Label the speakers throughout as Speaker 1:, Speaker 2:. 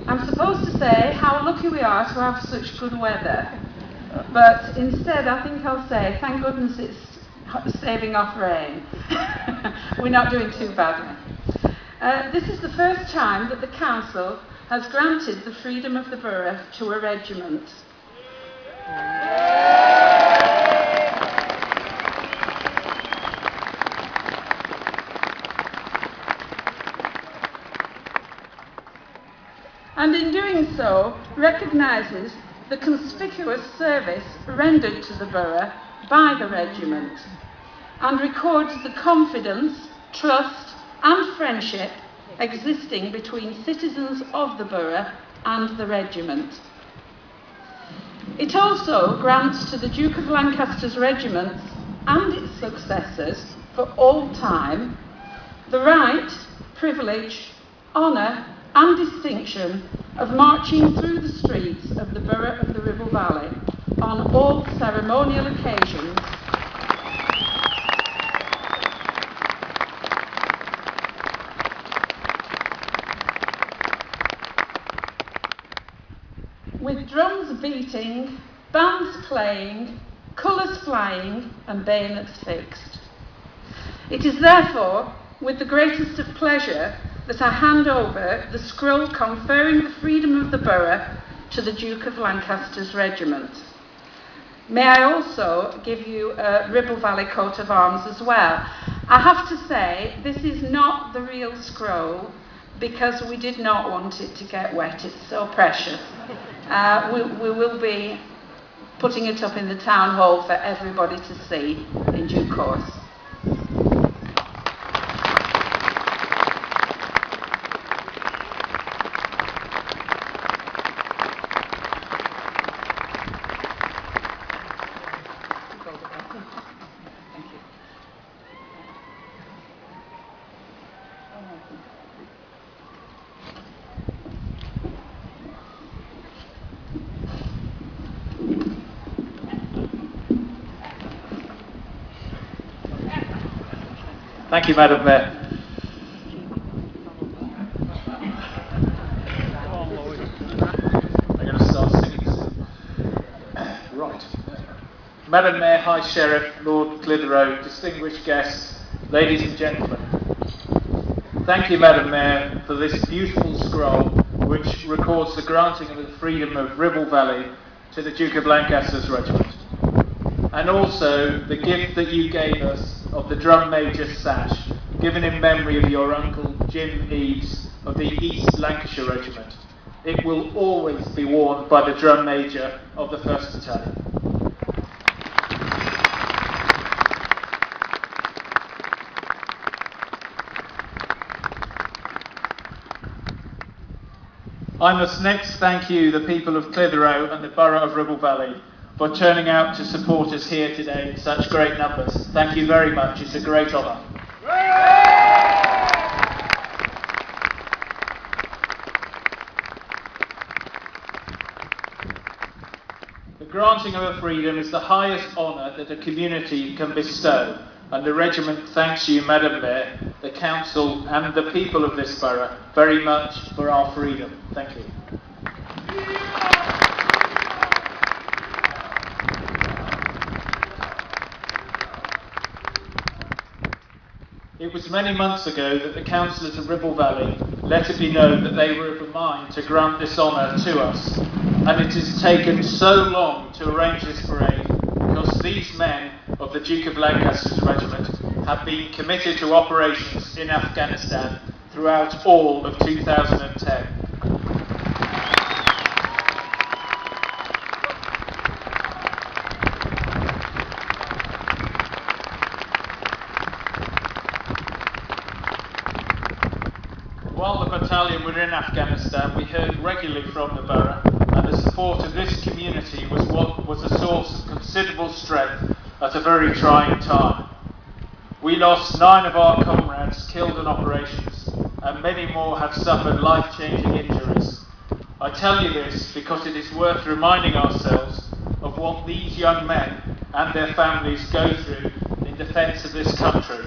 Speaker 1: I'm supposed to say how lucky we are to have such good weather, but instead I think I'll say thank goodness it's staving off rain. We're not doing too badly. This is the first time that the council has granted the freedom of the borough to a regiment. And in doing so, recognises the conspicuous service rendered to the borough by the regiment, and records the confidence, trust and friendship existing between citizens of the borough and the regiment. It also grants to the Duke of Lancaster's regiments and its successors for all time the right, privilege, honour and distinction of marching through the streets of the borough of the Ribble Valley on all ceremonial occasions with drums beating, bands playing, colours flying and bayonets fixed. It is therefore with the greatest of pleasure that I hand over the scroll conferring the freedom of the borough to the Duke of Lancaster's regiment. May I also give you a Ribble Valley coat of arms as well. I have to say, this is not the real scroll because we did not want it to get wet. It's so precious. We will be putting it up in the town hall for everybody to see in due course.
Speaker 2: Thank you, Madam Mayor. I'm going to start singing soon. Right. Madam Mayor, High Sheriff, Lord Clitheroe, distinguished guests, ladies and gentlemen. Thank you, Madam Mayor, for this beautiful scroll which records the granting of the freedom of Ribble Valley to the Duke of Lancaster's regiment. And also the gift that you gave us of the Drum Major's sash, given in memory of your uncle Jim Eaves of the East Lancashire Regiment. It will always be worn by the Drum Major of the 1st Battalion. I must next thank you, the people of Clitheroe and the Borough of Ribble Valley, for turning out to support us here today in such great numbers. Thank you very much. It's a great honour. The granting of a freedom is the highest honour that a community can bestow, and the regiment thanks you, Madam Mayor, the council and the people of this borough very much for our freedom. Thank you. It was many months ago that the councillors of Ribble Valley let it be known that they were of a mind to grant this honour to us, and it has taken so long to arrange this parade because these men of the Duke of Lancaster's regiment have been committed to operations in Afghanistan throughout all of 2010. While the battalion were in Afghanistan, we heard regularly from the borough, and the support of this community was what was a source of considerable strength at a very trying time. We lost 9 of our comrades killed in operations, and many more have suffered life-changing injuries. I tell you this because it is worth reminding ourselves of what these young men and their families go through in defence of this country.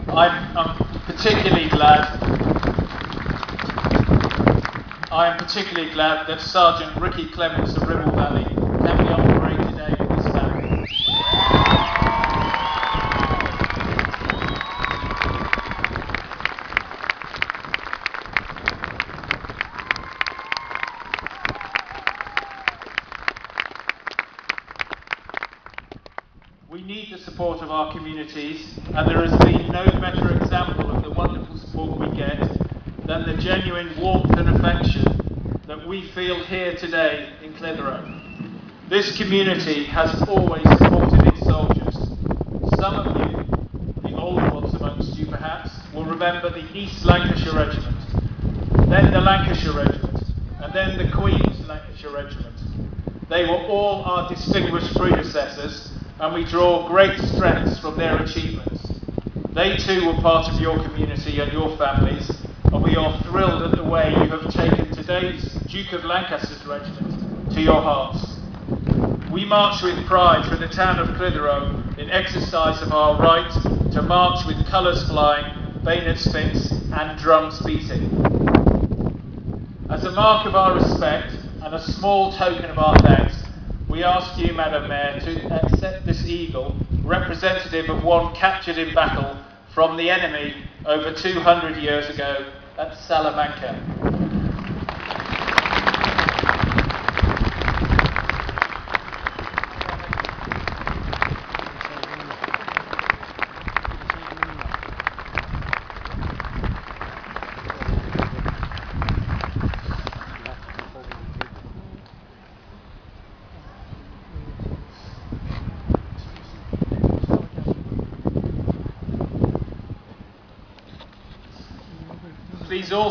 Speaker 2: I'm particularly glad I am particularly glad that Sergeant Ricky Clements of Ribble Valley can be on parade today with his family. We need the support of our communities, and there has been no better example of the wonderful support we get than the genuine warmth and affection that we feel here today in Clitheroe. This community has always supported its soldiers. Some of you, the older ones amongst you perhaps, will remember the East Lancashire Regiment, then the Lancashire Regiment, and then the Queen's Lancashire Regiment. They were all our distinguished predecessors, and we draw great strengths from their achievements. They too were part of your community and your families, and we are thrilled at the way you have taken today's Duke of Lancaster's regiment to your hearts. We march with pride through the town of Clitheroe in exercise of our right to march with colours flying, bayonets fixed and drums beating. As a mark of our respect and a small token of our thanks, we ask you, Madam Mayor, to accept this eagle, representative of one captured in battle from the enemy over 200 years ago at Salamanca. Please all